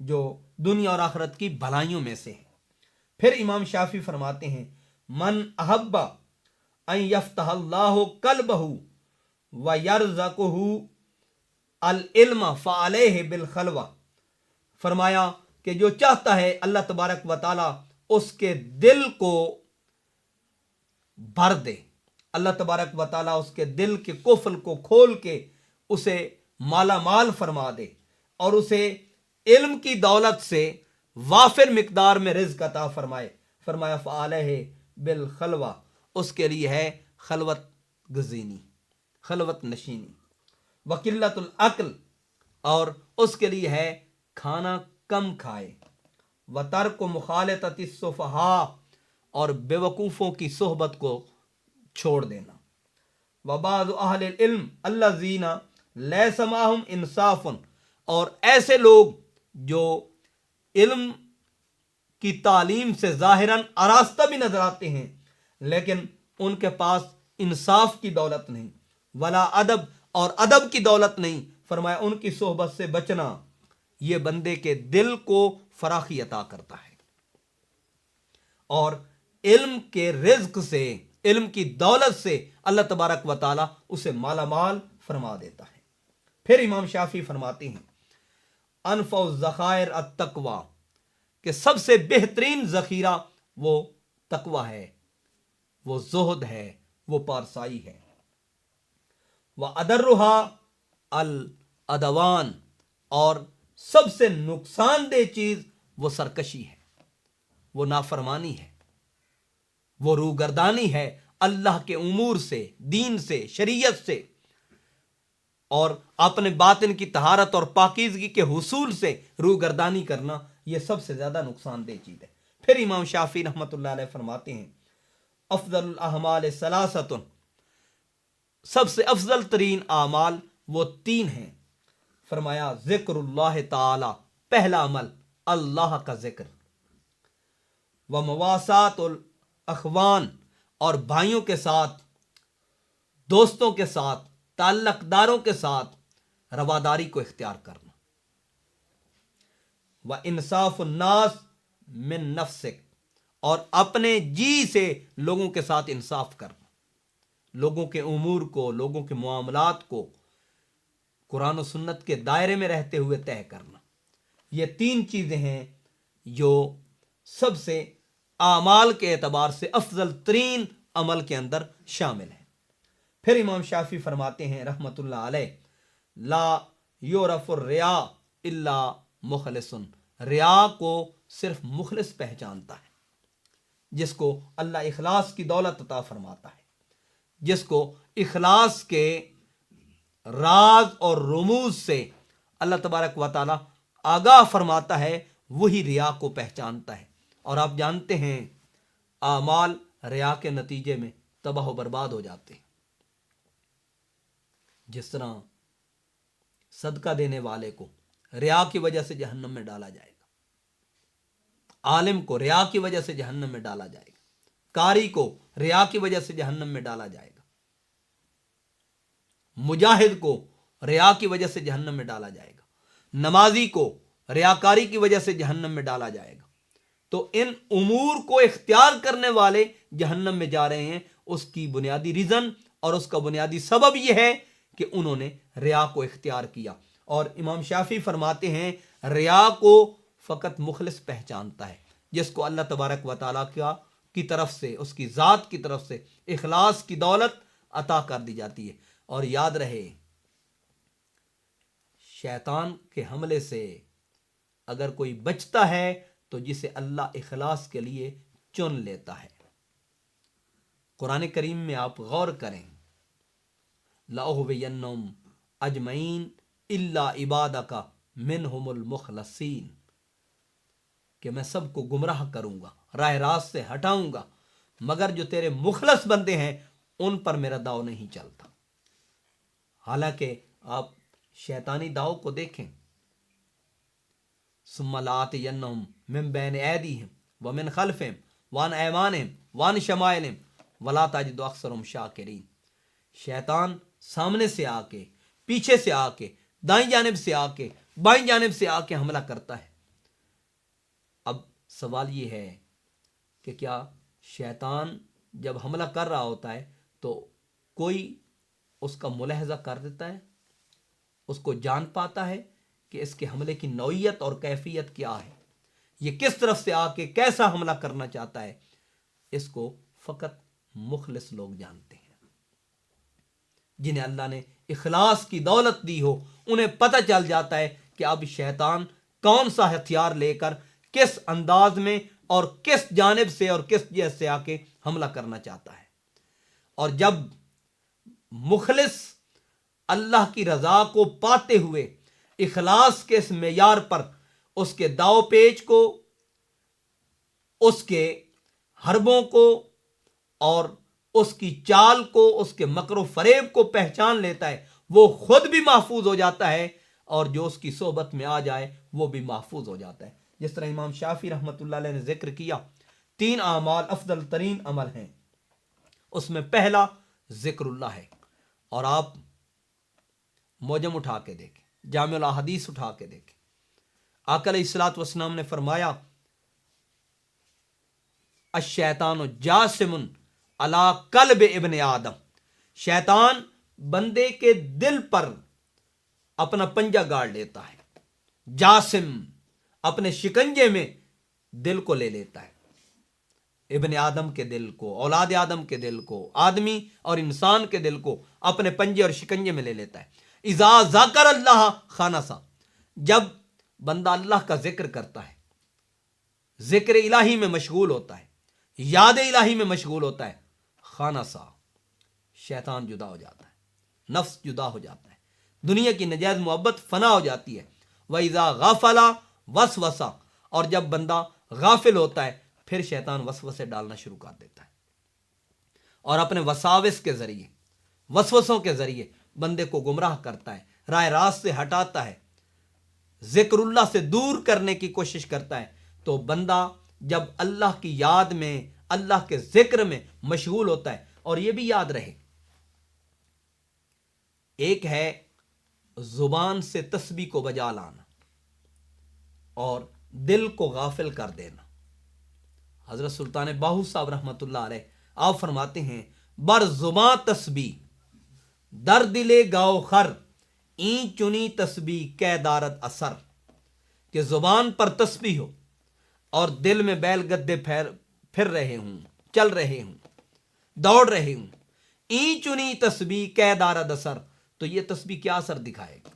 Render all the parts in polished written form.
جو دنیا اور آخرت کی بھلائیوں میں سے ہے۔ پھر امام شافعی فرماتے ہیں من احب ان یفتح اللہ قلبہ ویرزقہ العلم فعلیہ بالخلوہ، فرمایا کہ جو چاہتا ہے اللہ تبارک و تعالی اس کے دل کو بھر دے، اللہ تبارک و تعالیٰ اس کے دل کے قفل کو کھول کے اسے مالا مال فرما دے اور اسے علم کی دولت سے وافر مقدار میں رزق عطا فرمائے۔ فرمایا فعلیہ بالخلوہ، اس کے لیے ہے خلوت گزینی، خلوت نشینی، وقلت العقل، اور اس کے لیے ہے کھانا کم کھائے، وترک مخالطۃ السفہاء، اور بے وقوفوں کی صحبت کو چھوڑ دینا۔ وبعض اہل العلم الذین لیس معہم انصاف، اور ایسے لوگ جو علم کی تعلیم سے ظاہراً آراستہ بھی نظر آتے ہیں لیکن ان کے پاس انصاف کی دولت نہیں، ولا ادب، اور ادب کی دولت نہیں، فرمایا ان کی صحبت سے بچنا، یہ بندے کے دل کو فراخی عطا کرتا ہے اور علم کے رزق سے، علم کی دولت سے اللہ تبارک و تعالی اسے مالا مال فرما دیتا ہے۔ پھر امام شافعی فرماتے ہیں انفع الذخائر التقوی، کہ سب سے بہترین ذخیرہ وہ تقوی ہے، وہ زہد ہے، وہ پارسائی ہے۔ وَأَدَرُّهَا الْأَدَوَانِ، اور سب سے نقصان دہ چیز وہ سرکشی ہے، وہ نافرمانی ہے، وہ روگردانی ہے اللہ کے امور سے، دین سے، شریعت سے، اور اپنے باطن کی طہارت اور پاکیزگی کے حصول سے روگردانی کرنا، یہ سب سے زیادہ نقصان دہ چیز ہے۔ پھر امام شافعی رحمۃ اللہ علیہ فرماتے ہیں افضل الاعمال ثلاثۃ، سب سے افضل ترین اعمال وہ تین ہیں۔ فرمایا ذکر اللہ تعالی، پہلا عمل اللہ کا ذکر، ومواسات الاخوان، اور بھائیوں کے ساتھ، دوستوں کے ساتھ، تعلق داروں کے ساتھ رواداری کو اختیار کرنا، وانصاف الناس من نفسک، اور اپنے جی سے لوگوں کے ساتھ انصاف کرنا، لوگوں کے امور کو، لوگوں کے معاملات کو قرآن و سنت کے دائرے میں رہتے ہوئے طے کرنا۔ یہ تین چیزیں ہیں جو سب سے اعمال کے اعتبار سے افضل ترین عمل کے اندر شامل ہیں۔ پھر امام شافعی فرماتے ہیں رحمۃ اللہ علیہ لا یعرف الریا الا مخلص، ریا کو صرف مخلص پہچانتا ہے، جس کو اللہ اخلاص کی دولت عطا فرماتا ہے، جس کو اخلاص کے راز اور رموز سے اللہ تبارک و تعالی آگاہ فرماتا ہے، وہی ریا کو پہچانتا ہے۔ اور آپ جانتے ہیں اعمال ریا کے نتیجے میں تباہ و برباد ہو جاتے ہیں۔ جس طرح صدقہ دینے والے کو ریا کی وجہ سے جہنم میں ڈالا جائے گا، عالم کو ریا کی وجہ سے جہنم میں ڈالا جائے گا، قاری کو ریا کی وجہ سے جہنم میں ڈالا جائے گا، مجاہد کو ریا کی وجہ سے جہنم میں ڈالا جائے گا، نمازی کو ریاکاری کی وجہ سے جہنم میں ڈالا جائے گا۔ تو ان امور کو اختیار کرنے والے جہنم میں جا رہے ہیں، اس کی بنیادی ریزن اور اس کا بنیادی سبب یہ ہے کہ انہوں نے ریا کو اختیار کیا۔ اور امام شافعی فرماتے ہیں ریا کو فقط مخلص پہچانتا ہے، جس کو اللہ تبارک و تعالیٰ کی طرف سے، اس کی ذات کی طرف سے اخلاص کی دولت عطا کر دی جاتی ہے۔ اور یاد رہے شیطان کے حملے سے اگر کوئی بچتا ہے تو جسے اللہ اخلاص کے لیے چن لیتا ہے۔ قرآن کریم میں آپ غور کریں لَأُغْوِيَنَّهُمْ أَجْمَعِينَ إِلَّا عِبَادَكَ مِنْهُمُ الْمُخْلَصِينَ، کہ میں سب کو گمراہ کروں گا، راہ راست سے ہٹاؤں گا، مگر جو تیرے مخلص بندے ہیں ان پر میرا داؤ نہیں چلتا۔ حالانکہ آپ شیطانی داؤ کو دیکھیں، ثُمَّ لَآتِيَنَّهُمْ مِنْ بَيْنِ أَيْدِيهِمْ وَمِنْ خَلْفِهِمْ وَعَنْ أَيْمَانِهِمْ وَعَنْ شَمَائِلِهِمْ وَلَا تَجِدُ أَكْثَرَهُمْ شَاكِرِينَ۔ شیطان سامنے سے آ کے، پیچھے سے آ کے، دائیں جانب سے آ کے، بائیں جانب سے آ کے حملہ کرتا ہے، اب سوال یہ ہے کہ کیا شیطان جب حملہ کر رہا ہوتا ہے تو کوئی اس کا ملاحظہ کر دیتا ہے، اس کو جان پاتا ہے کہ اس کے حملے کی نوعیت اور کیفیت کیا ہے، یہ کس طرف سے آ کے کیسا حملہ کرنا چاہتا ہے؟ اس کو فقط مخلص لوگ جانتے ہیں، جنہیں اللہ نے اخلاص کی دولت دی ہو، انہیں پتہ چل جاتا ہے کہ اب شیطان کون سا ہتھیار لے کر کس انداز میں اور کس جانب سے اور کس جہت سے آ کے حملہ کرنا چاہتا ہے۔ اور جب مخلص اللہ کی رضا کو پاتے ہوئے اخلاص کے اس معیار پر اس کے داؤ پیچ کو، اس کے حربوں کو اور اس کی چال کو، اس کے مکر و فریب کو پہچان لیتا ہے، وہ خود بھی محفوظ ہو جاتا ہے اور جو اس کی صحبت میں آ جائے وہ بھی محفوظ ہو جاتا ہے۔ جس طرح امام شافعی رحمۃ اللہ علیہ نے ذکر کیا 3 اعمال افضل ترین عمل ہیں، اس میں پہلا ذکر اللہ ہے۔ اور آپ موجم اٹھا کے دیکھیں، جامع الاحادیث اٹھا کے دیکھیں، آقا علیہ الصلوۃ والسلام نے فرمایا الشیطان جاسم علی قلب ابن آدم، شیطان بندے کے دل پر اپنا پنجہ گاڑ لیتا ہے، جاسم اپنے شکنجے میں دل کو لے لیتا ہے، ابن آدم کے دل کو، اولاد آدم کے دل کو، آدمی اور انسان کے دل کو اپنے پنجے اور شکنجے میں لے لیتا ہے۔ اذا ذکر اللہ خانسا، جب بندہ اللہ کا ذکر کرتا ہے، ذکر الہی میں مشغول ہوتا ہے، یاد الہی میں مشغول ہوتا ہے، خانسا، شیطان جدا ہو جاتا ہے، نفس جدا ہو جاتا ہے، دنیا کی نجائز محبت فنا ہو جاتی ہے۔ وَإِذَا غَفَلَ وَسْوَسَ، اور جب بندہ غافل ہوتا ہے پھر شیطان وسوسے ڈالنا شروع کر دیتا ہے اور اپنے وساوس کے ذریعے، وسوسوں کے ذریعے بندے کو گمراہ کرتا ہے، راہ راست سے ہٹاتا ہے، ذکر اللہ سے دور کرنے کی کوشش کرتا ہے۔ تو بندہ جب اللہ کی یاد میں، اللہ کے ذکر میں مشغول ہوتا ہے، اور یہ بھی یاد رہے، ایک ہے زبان سے تسبیح کو بجا لانا اور دل کو غافل کر دینا۔ حضرت سلطان باہو صاحب رحمۃ اللہ علیہ آپ فرماتے ہیں بر زباں تسبیح در دلے گاؤ خر این چنی تسبیح کے دارت اثر، کہ زبان پر تسبیح ہو اور دل میں بیل گدے پھر رہے ہوں، چل رہے ہوں، دوڑ رہے ہوں، این چنی تسبیح کے دارت اثر، تو یہ تسبیح کیا اثر دکھائے گا؟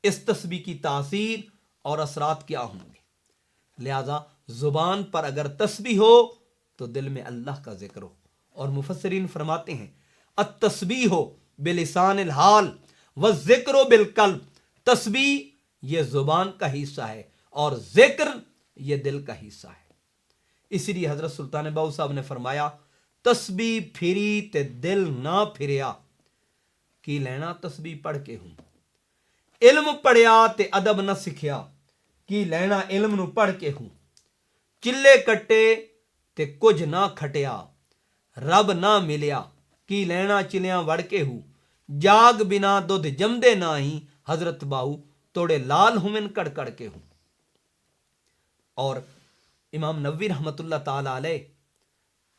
اس تسبیح کی تاثیر اور اثرات کیا ہوں گے؟ لہذا زبان پر اگر تسبیح ہو تو دل میں اللہ کا ذکر ہو، اور مفسرین فرماتے ہیں التسبیح بلسان الحال والذکر بالقلب، تسبیح یہ زبان کا حصہ ہے اور ذکر یہ دل کا حصہ ہے۔ اسی لیے حضرت سلطان باہو صاحب نے فرمایا تسبیح پھری تے دل نہ پھریا، کی لینا تسبیح پڑھ کے ہوں، علم پڑھیا تے ادب نہ سکھیا، کی لینا علم نو پڑھ کے ہوں، چلے کٹے تے کچھ نہ کھٹیا، رب نہ ملیا، کی لینا چلیاں وڑ کے ہوں، جاگ بنا دودھ جمدے نہ ہی، حضرت باہو توڑے لال ہومن کڑ کڑ کے ہوں۔ اور امام نووی رحمۃ اللہ تعالی علیہ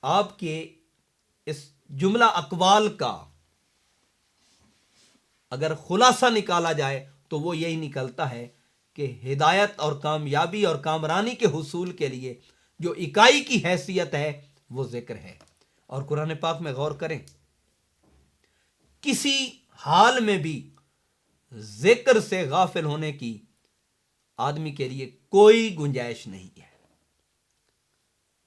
آپ کے اس جملہ اقوال کا اگر خلاصہ نکالا جائے تو وہ یہی نکلتا ہے کہ ہدایت اور کامیابی اور کامرانی کے حصول کے لیے جو اکائی کی حیثیت ہے وہ ذکر ہے۔ اور قرآن پاک میں غور کریں، کسی حال میں بھی ذکر سے غافل ہونے کی آدمی کے لیے کوئی گنجائش نہیں ہے۔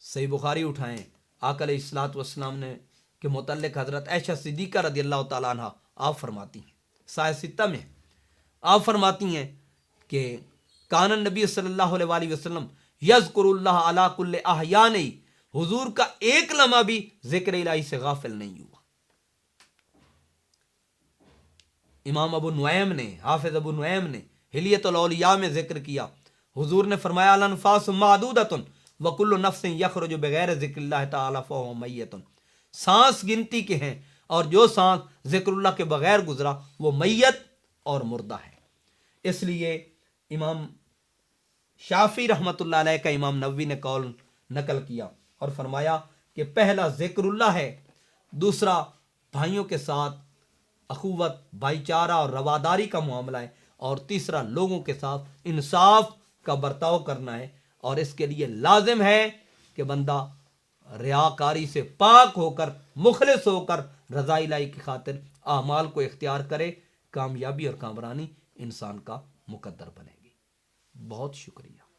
صحیح بخاری اٹھائیں، آقا علیہ الصلوۃ والسلام نے کے متعلق حضرت عائشہ صدیقہ رضی اللہ تعالیٰ عنہ آپ فرماتی ہیں، صحیح ستہ میں آپ فرماتی ہیں کہ کان النبی صلی اللہ علیہ وآلہ وسلم یذکر اللہ علی کل احیان، حضور کا ایک لمحہ بھی ذکر الہی سے غافل نہیں ہوا۔ امام ابو نعیم نے، حافظ ابو نعیم نے حلیۃ الاولیاء میں ذکر کیا، حضور نے فرمایا الانفاس معدودۃ وکل نفس یخرج بغیر ذکر اللہ تعالی فہو میت، سانس گنتی کے ہیں اور جو سانس ذکر اللہ کے بغیر گزرا وہ میت اور مردہ ہے۔ اس لیے امام شافی رحمۃ اللہ علیہ کا امام نووی نے قول نقل کیا اور فرمایا کہ پہلا ذکر اللہ ہے، دوسرا بھائیوں کے ساتھ اخوت، بھائی چارہ اور رواداری کا معاملہ ہے، اور تیسرا لوگوں کے ساتھ انصاف کا برتاؤ کرنا ہے۔ اور اس کے لیے لازم ہے کہ بندہ ریاکاری سے پاک ہو کر، مخلص ہو کر رضا الہی کی خاطر اعمال کو اختیار کرے۔ کامیابی اور کامرانی انسان کا مقدر بنے گی۔ بہت شکریہ۔